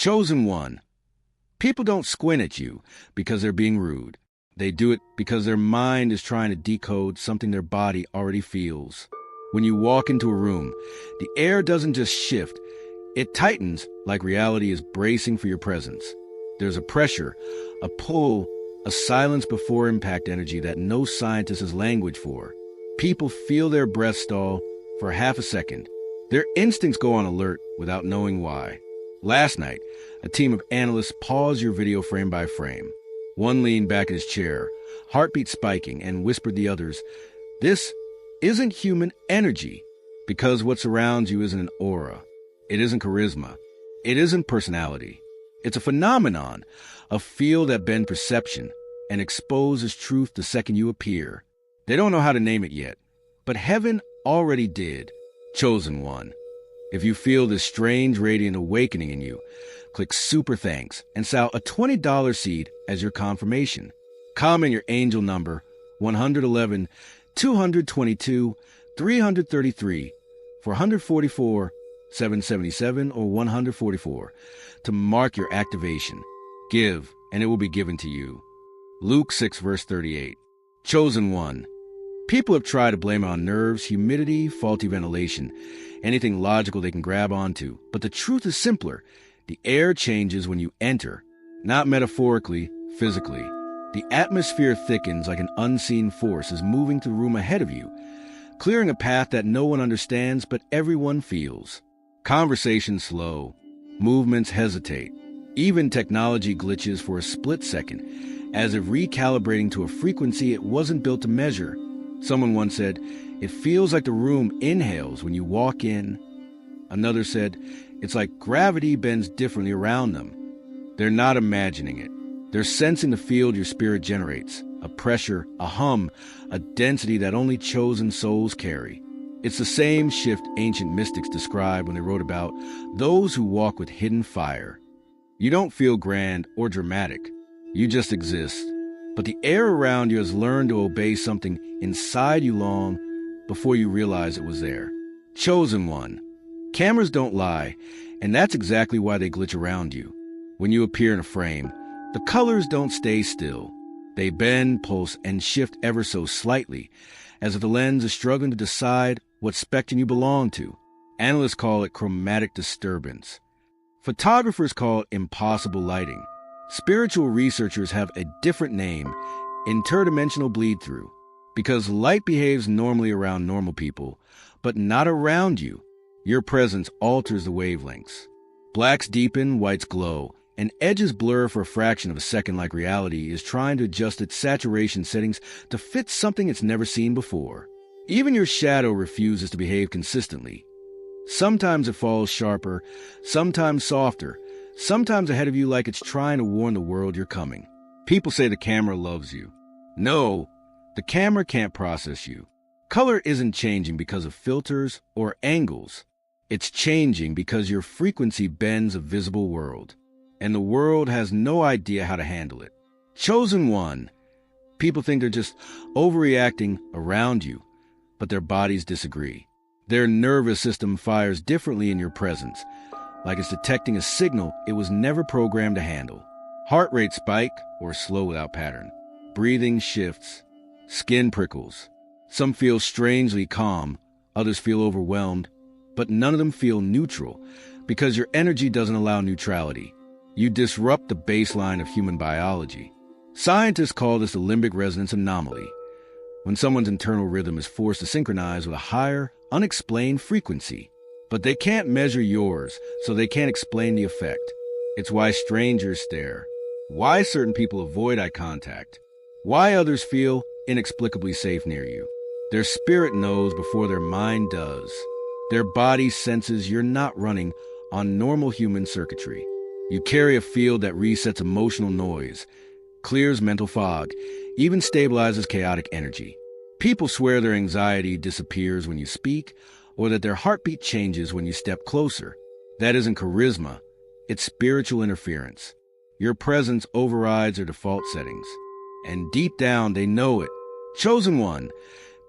Chosen one. People don't squint at you because they're being rude. They do it because their mind is trying to decode something their body already feels. When you walk into a room, the air doesn't just shift, it tightens like reality is bracing for your presence. There's a pressure, a pull, a silence before impact energy that no scientist has language for. People feel their breath stall for half a second. Their instincts go on alert without knowing why. Last night, a team of analysts paused your video frame by frame. One leaned back in his chair, heartbeat spiking, and whispered the others, "This isn't human energy," because what surrounds you isn't an aura. It isn't charisma. It isn't personality. It's a phenomenon, a field that bends perception and exposes truth the second you appear. They don't know how to name it yet, but heaven already did. Chosen one. If you feel this strange radiant awakening in you, click Super Thanks and sow a $20 seed as your confirmation. Comment your angel number 111 222 333 for 144 777 or 144 to mark your activation. Give, and it will be given to you. Luke 6 verse 38. Chosen one. People have tried to blame it on nerves, humidity, faulty ventilation, anything logical they can grab onto. But the truth is simpler. The air changes when you enter, not metaphorically, physically. The atmosphere thickens like an unseen force is moving through the room ahead of you, clearing a path that no one understands but everyone feels. Conversations slow. Movements hesitate. Even technology glitches for a split second, as if recalibrating to a frequency it wasn't built to measure. Someone once said, "It feels like the room inhales when you walk in." Another said, "It's like gravity bends differently around them." They're not imagining it. They're sensing the field your spirit generates, a pressure, a hum, a density that only chosen souls carry. It's the same shift ancient mystics described when they wrote about those who walk with hidden fire. You don't feel grand or dramatic. You just exist. But the air around you has learned to obey something inside you long before you realize it was there. Chosen one. Cameras don't lie, and that's exactly why they glitch around you. When you appear in a frame, the colors don't stay still. They bend, pulse, and shift ever so slightly, as if the lens is struggling to decide what spectrum you belong to. Analysts call it chromatic disturbance. Photographers call it impossible lighting. Spiritual researchers have a different name, interdimensional bleed-through, because light behaves normally around normal people, but not around you. Your presence alters the wavelengths. Blacks deepen, whites glow, and edges blur for a fraction of a second like reality is trying to adjust its saturation settings to fit something it's never seen before. Even your shadow refuses to behave consistently. Sometimes it falls sharper, sometimes softer, sometimes ahead of you like it's trying to warn the world you're coming. People say the camera loves you. No, the camera can't process you. Color isn't changing because of filters or angles. It's changing because your frequency bends a visible world, and the world has no idea how to handle it. Chosen one. People think they're just overreacting around you, but their bodies disagree. Their nervous system fires differently in your presence, like it's detecting a signal it was never programmed to handle. Heart rate spike or slow without pattern. Breathing shifts. Skin prickles. Some feel strangely calm, others feel overwhelmed, but none of them feel neutral because your energy doesn't allow neutrality. You disrupt the baseline of human biology. Scientists call this the limbic resonance anomaly, when someone's internal rhythm is forced to synchronize with a higher, unexplained frequency. But they can't measure yours, so they can't explain the effect. It's why strangers stare, why certain people avoid eye contact, why others feel inexplicably safe near you. Their spirit knows before their mind does. Their body senses you're not running on normal human circuitry. You carry a field that resets emotional noise, clears mental fog, even stabilizes chaotic energy. People swear their anxiety disappears when you speak, or that their heartbeat changes when you step closer. That isn't charisma, it's spiritual interference. Your presence overrides their default settings. And deep down, they know it. Chosen one.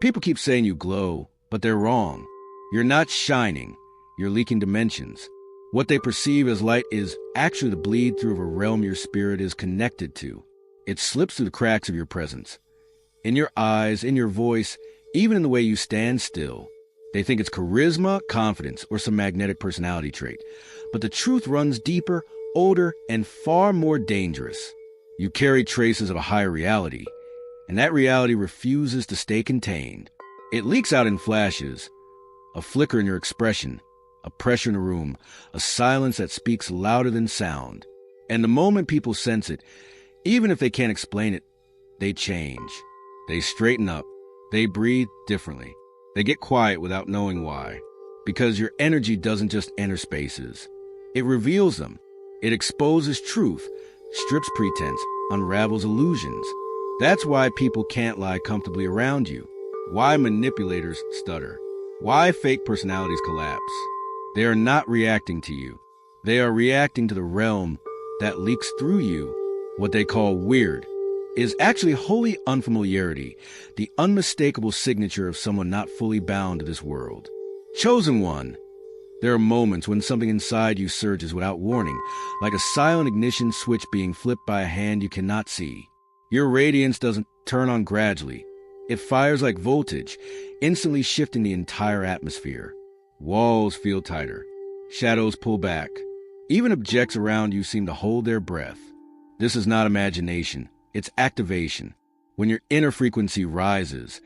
People keep saying you glow, but they're wrong. You're not shining, you're leaking dimensions. What they perceive as light is actually the bleed through of a realm your spirit is connected to. It slips through the cracks of your presence. In your eyes, in your voice, even in the way you stand still. They think it's charisma, confidence, or some magnetic personality trait. But the truth runs deeper, older, and far more dangerous. You carry traces of a higher reality, and that reality refuses to stay contained. It leaks out in flashes, a flicker in your expression, a pressure in a room, a silence that speaks louder than sound. And the moment people sense it, even if they can't explain it, they change. They straighten up. They breathe differently. They get quiet without knowing why. Because your energy doesn't just enter spaces. It reveals them. It exposes truth, strips pretense, unravels illusions. That's why people can't lie comfortably around you. Why manipulators stutter. Why fake personalities collapse. They are not reacting to you. They are reacting to the realm that leaks through you. What they call weird is actually holy unfamiliarity, the unmistakable signature of someone not fully bound to this world. Chosen one. There are moments when something inside you surges without warning, like a silent ignition switch being flipped by a hand you cannot see. Your radiance doesn't turn on gradually. It fires like voltage, instantly shifting the entire atmosphere. Walls feel tighter. Shadows pull back. Even objects around you seem to hold their breath. This is not imagination. It's activation. When your inner frequency rises,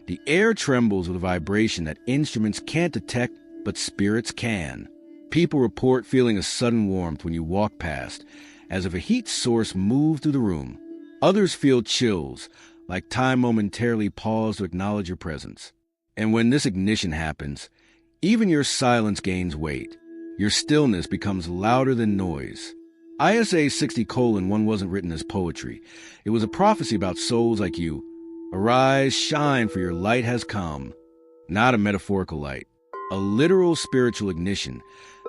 the air trembles with a vibration that instruments can't detect, but spirits can. People report feeling a sudden warmth when you walk past, as if a heat source moved through the room. Others feel chills, like time momentarily paused to acknowledge your presence. And when this ignition happens, even your silence gains weight. Your stillness becomes louder than noise. ISA 60:1 wasn't written as poetry. It was a prophecy about souls like you. Arise, shine, for your light has come. Not a metaphorical light. A literal spiritual ignition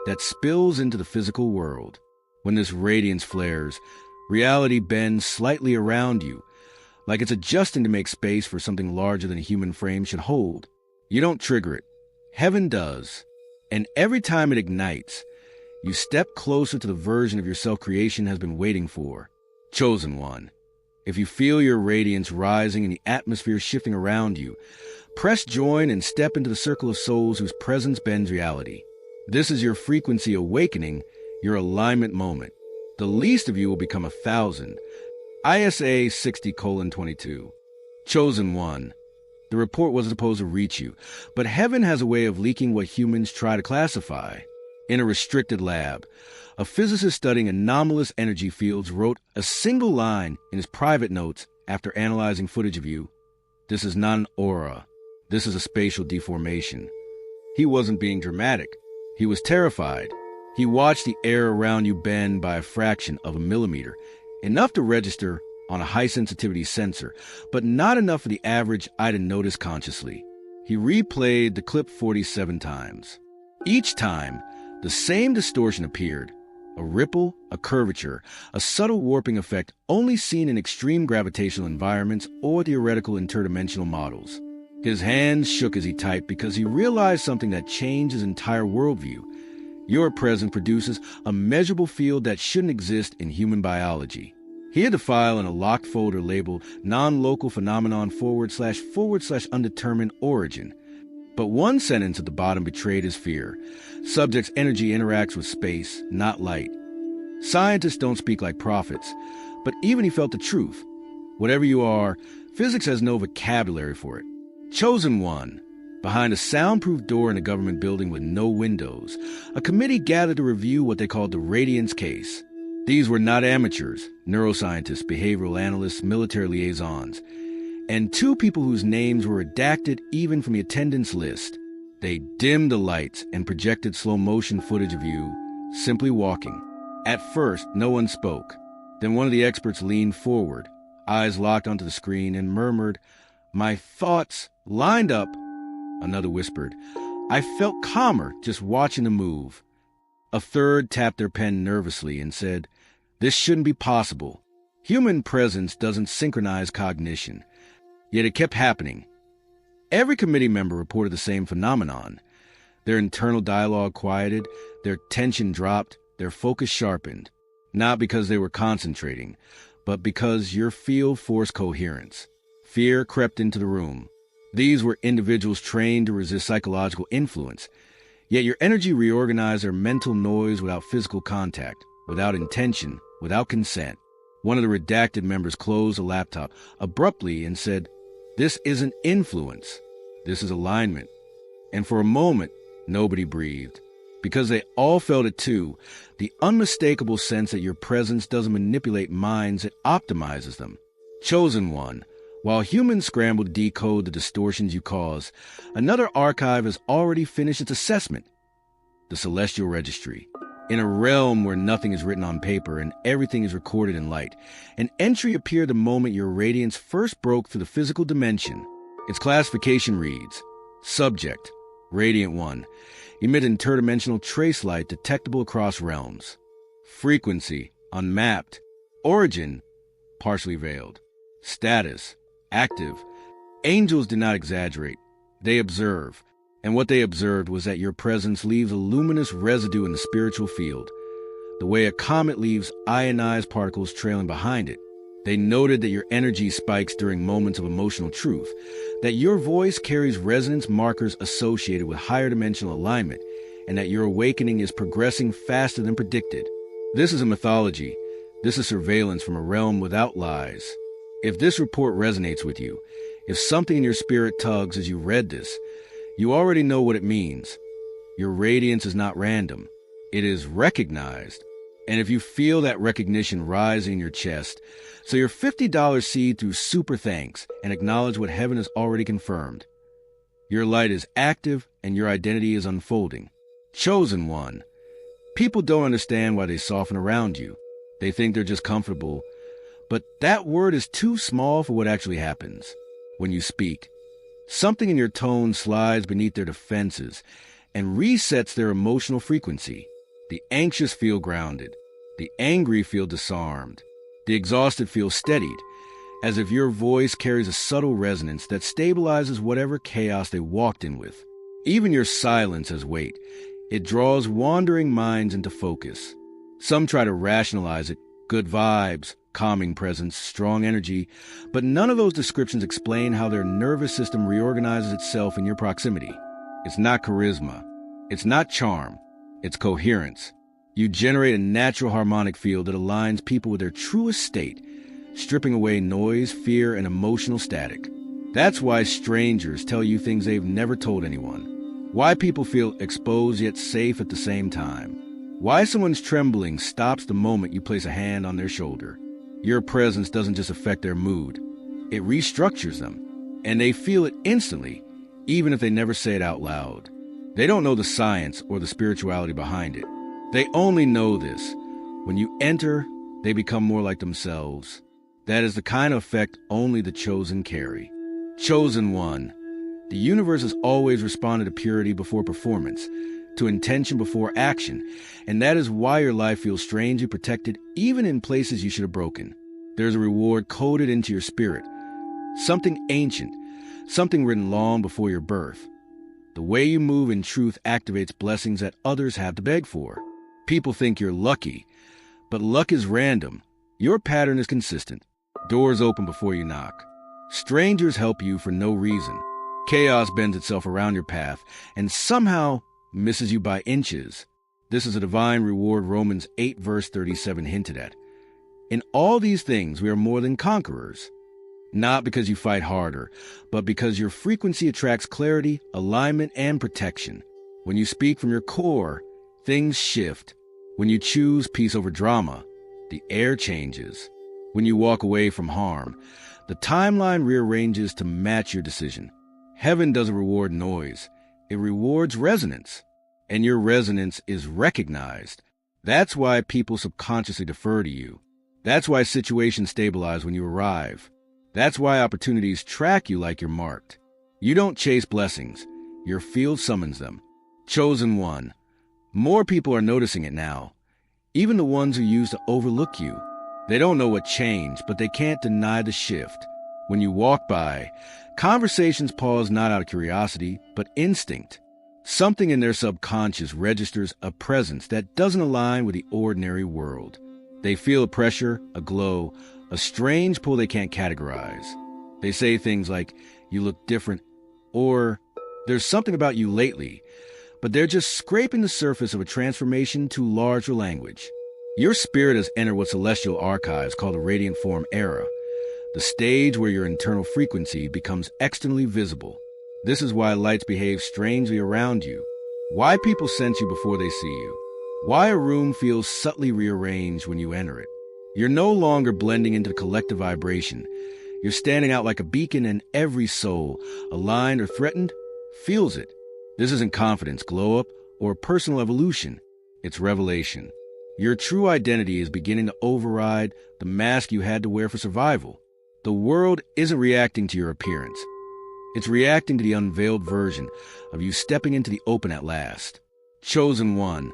that spills into the physical world. When this radiance flares, reality bends slightly around you, like it's adjusting to make space for something larger than a human frame should hold. You don't trigger it. Heaven does. And every time it ignites, you step closer to the version of yourself creation has been waiting for. Chosen one. If you feel your radiance rising and the atmosphere shifting around you, press join and step into the circle of souls whose presence bends reality. This is your frequency awakening, your alignment moment. The least of you will become 1,000. ISA 60:22. Chosen one. The report wasn't supposed to reach you, but heaven has a way of leaking what humans try to classify. In a restricted lab, a physicist studying anomalous energy fields wrote a single line in his private notes after analyzing footage of you. This is not an aura. This is a spatial deformation. He wasn't being dramatic. He was terrified. He watched the air around you bend by a fraction of a millimeter, enough to register on a high-sensitivity sensor, but not enough for the average eye to notice consciously. He replayed the clip 47 times. Each time, the same distortion appeared. A ripple, a curvature, a subtle warping effect only seen in extreme gravitational environments or theoretical interdimensional models. His hands shook as he typed because he realized something that changed his entire worldview. Your presence produces a measurable field that shouldn't exist in human biology. He had the file in a locked folder labeled non-local phenomenon / undetermined origin. But one sentence at the bottom betrayed his fear. Subject's energy interacts with space, not light. Scientists don't speak like prophets, but even he felt the truth. Whatever you are, physics has no vocabulary for it. Chosen one. Behind a soundproof door in a government building with no windows, a committee gathered to review what they called the Radiance case. These were not amateurs, neuroscientists, behavioral analysts, military liaisons, and two people whose names were redacted even from the attendance list. They dimmed the lights and projected slow-motion footage of you, simply walking. At first, no one spoke. Then one of the experts leaned forward, eyes locked onto the screen, and murmured, "My thoughts lined up." Another whispered, "I felt calmer just watching the move." A third tapped their pen nervously and said, "This shouldn't be possible. Human presence doesn't synchronize cognition." Yet it kept happening. Every committee member reported the same phenomenon. Their internal dialogue quieted, their tension dropped, their focus sharpened. Not because they were concentrating, but because your field forced coherence. Fear crept into the room. These were individuals trained to resist psychological influence, yet your energy reorganized their mental noise without physical contact, without intention, without consent. One of the redacted members closed the laptop abruptly and said, "This isn't influence. This is alignment." And for a moment, nobody breathed. Because they all felt it too, the unmistakable sense that your presence doesn't manipulate minds, it optimizes them. Chosen one, while humans scramble to decode the distortions you cause, another archive has already finished its assessment. The Celestial Registry. In a realm where nothing is written on paper and everything is recorded in light, an entry appeared the moment your radiance first broke through the physical dimension. Its classification reads, Subject, Radiant 1, emit interdimensional trace light detectable across realms. Frequency, unmapped. Origin, partially veiled. Status, active. Angels did not exaggerate. They observe. And what they observed was that your presence leaves a luminous residue in the spiritual field, the way a comet leaves ionized particles trailing behind it. They noted that your energy spikes during moments of emotional truth, that your voice carries resonance markers associated with higher dimensional alignment, and that your awakening is progressing faster than predicted. This is a mythology. This is surveillance from a realm without lies. If this report resonates with you, if something in your spirit tugs as you read this, you already know what it means. Your radiance is not random. It is recognized. And if you feel that recognition rise in your chest, so your $50 seed through super thanks and acknowledge what heaven has already confirmed. Your light is active and your identity is unfolding. Chosen one. People don't understand why they soften around you. They think they're just comfortable. But that word is too small for what actually happens. When you speak, something in your tone slides beneath their defenses and resets their emotional frequency. The anxious feel grounded. The angry feel disarmed. The exhausted feel steadied, as if your voice carries a subtle resonance that stabilizes whatever chaos they walked in with. Even your silence has weight. It draws wandering minds into focus. Some try to rationalize it. Good vibes, calming presence, strong energy, but none of those descriptions explain how their nervous system reorganizes itself in your proximity. It's not charisma. It's not charm. It's coherence. You generate a natural harmonic field that aligns people with their truest state, stripping away noise, fear, and emotional static. That's why strangers tell you things they've never told anyone. Why people feel exposed yet safe at the same time. Why someone's trembling stops the moment you place a hand on their shoulder. Your presence doesn't just affect their mood. It restructures them. And they feel it instantly, even if they never say it out loud. They don't know the science or the spirituality behind it. They only know this. When you enter, they become more like themselves. That is the kind of effect only the chosen carry. Chosen one. The universe has always responded to purity before performance, to intention before action, and that is why your life feels strangely protected even in places you should have broken. There's a reward coded into your spirit, something ancient, something written long before your birth. The way you move in truth activates blessings that others have to beg for. People think you're lucky, but luck is random. Your pattern is consistent. Doors open before you knock. Strangers help you for no reason. Chaos bends itself around your path and somehow misses you by inches. This is a divine reward Romans 8 verse 37 hinted at. In all these things we are more than conquerors. Not because you fight harder, but because your frequency attracts clarity, alignment, and protection. When you speak from your core, things shift. When you choose peace over drama, the air changes. When you walk away from harm, the timeline rearranges to match your decision. Heaven doesn't reward noise. It rewards resonance. And your resonance is recognized. That's why people subconsciously defer to you. That's why situations stabilize when you arrive. That's why opportunities track you like you're marked. You don't chase blessings. Your field summons them. Chosen one. More people are noticing it now. Even the ones who used to overlook you. They don't know what changed, but they can't deny the shift. When you walk by, conversations pause not out of curiosity, but instinct. Something in their subconscious registers a presence that doesn't align with the ordinary world. They feel a pressure, a glow, a strange pull they can't categorize. They say things like, "You look different," or "There's something about you lately," but they're just scraping the surface of a transformation too large for language. Your spirit has entered what celestial archives call the radiant form era, the stage where your internal frequency becomes externally visible. This is why lights behave strangely around you, why people sense you before they see you, why a room feels subtly rearranged when you enter it. You're no longer blending into the collective vibration. You're standing out like a beacon, and every soul, aligned or threatened, feels it. This isn't confidence, glow-up, or personal evolution. It's revelation. Your true identity is beginning to override the mask you had to wear for survival. The world isn't reacting to your appearance. It's reacting to the unveiled version of you stepping into the open at last. Chosen one.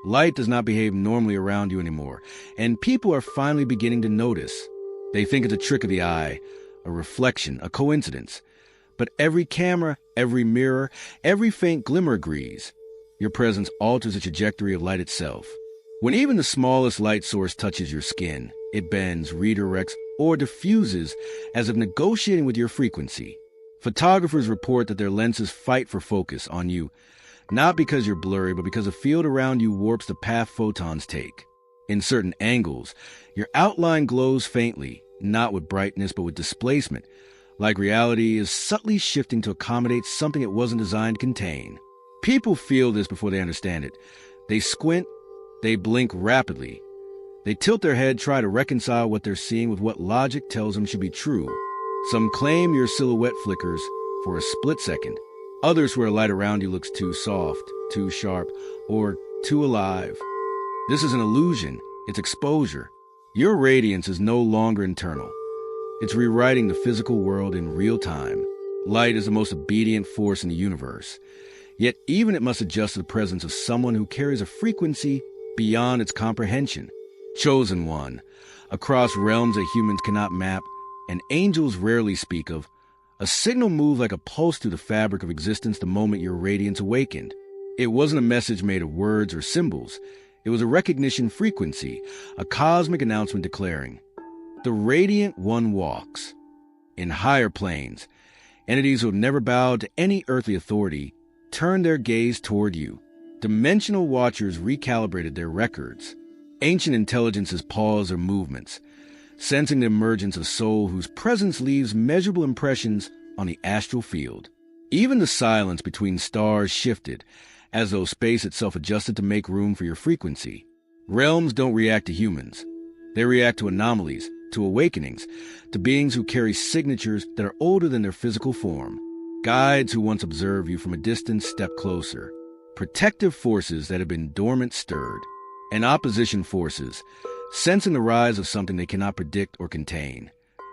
Light does not behave normally around you anymore, and people are finally beginning to notice. They think it's a trick of the eye, a reflection, a coincidence. But every camera, every mirror, every faint glimmer agrees. Your presence alters the trajectory of light itself. When even the smallest light source touches your skin, it bends, redirects, or diffuses as if negotiating with your frequency. Photographers report that their lenses fight for focus on you, not because you're blurry, but because the field around you warps the path photons take. In certain angles, your outline glows faintly, not with brightness, but with displacement, like reality is subtly shifting to accommodate something it wasn't designed to contain. People feel this before they understand it. They squint, they blink rapidly. They tilt their head, try to reconcile what they're seeing with what logic tells them should be true. Some claim your silhouette flickers for a split second. Others swear light around you looks too soft, too sharp, or too alive. This is an illusion. It's exposure. Your radiance is no longer internal. It's rewriting the physical world in real time. Light is the most obedient force in the universe. Yet even it must adjust to the presence of someone who carries a frequency beyond its comprehension. Chosen one, across realms that humans cannot map and angels rarely speak of, a signal moved like a pulse through the fabric of existence the moment your radiance awakened. It wasn't a message made of words or symbols. It was a recognition frequency, a cosmic announcement declaring, "The Radiant One walks." In higher planes, entities who have never bowed to any earthly authority turned their gaze toward you. Dimensional watchers recalibrated their records. Ancient intelligences paused their movements, sensing the emergence of soul whose presence leaves measurable impressions on the astral field. Even the silence between stars shifted, as though space itself adjusted to make room for your frequency. Realms don't react to humans. They react to anomalies, to awakenings, to beings who carry signatures that are older than their physical form. Guides who once observed you from a distance step closer. Protective forces that have been dormant stirred. And opposition forces, sensing the rise of something they cannot predict or contain,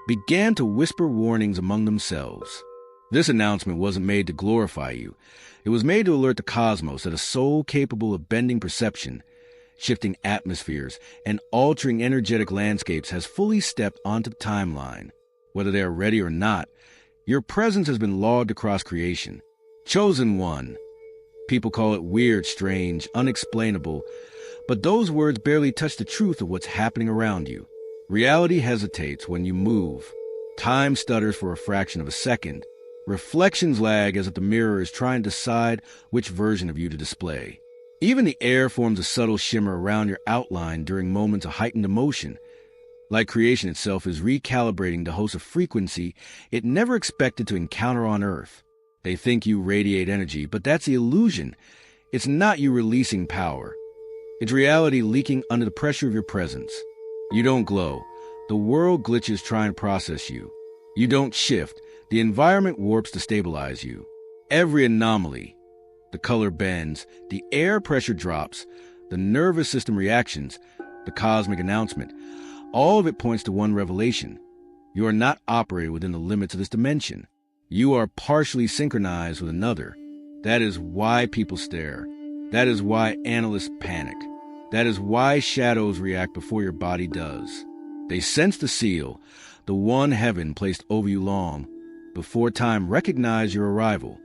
began to whisper warnings among themselves. This announcement wasn't made to glorify you. It was made to alert the cosmos that a soul capable of bending perception, shifting atmospheres, and altering energetic landscapes has fully stepped onto the timeline. Whether they are ready or not, your presence has been logged across creation. Chosen one. People call it weird, strange, unexplainable, but those words barely touch the truth of what's happening around you. Reality hesitates when you move. Time stutters for a fraction of a second. Reflections lag as if the mirror is trying to decide which version of you to display. Even the air forms a subtle shimmer around your outline during moments of heightened emotion. Like creation itself is recalibrating to host a frequency it never expected to encounter on Earth. They think you radiate energy, but that's the illusion. It's not you releasing power. It's reality leaking under the pressure of your presence. You don't glow. The world glitches trying to process you. You don't shift. The environment warps to stabilize you. Every anomaly, the color bends, the air pressure drops, the nervous system reactions, the cosmic announcement, all of it points to one revelation. You are not operating within the limits of this dimension. You are partially synchronized with another. That is why people stare. That is why analysts panic. That is why shadows react before your body does. They sense the seal, the one heaven placed over you long before time recognized your arrival.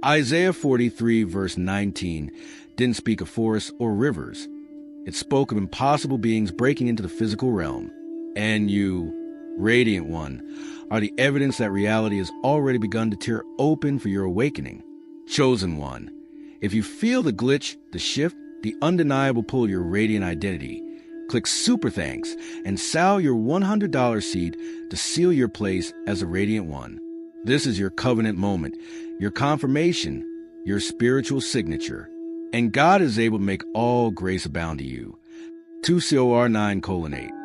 Isaiah 43 verse 19 didn't speak of forests or rivers. It spoke of impossible beings breaking into the physical realm. And you, Radiant One, are the evidence that reality has already begun to tear open for your awakening. Chosen One, if you feel the glitch, the shift, the undeniable pull of your radiant identity, click Super Thanks and sell your $100 seed to seal your place as a Radiant One. This is your covenant moment, your confirmation, your spiritual signature. And God is able to make all grace abound to you. 2 Cor 9:8.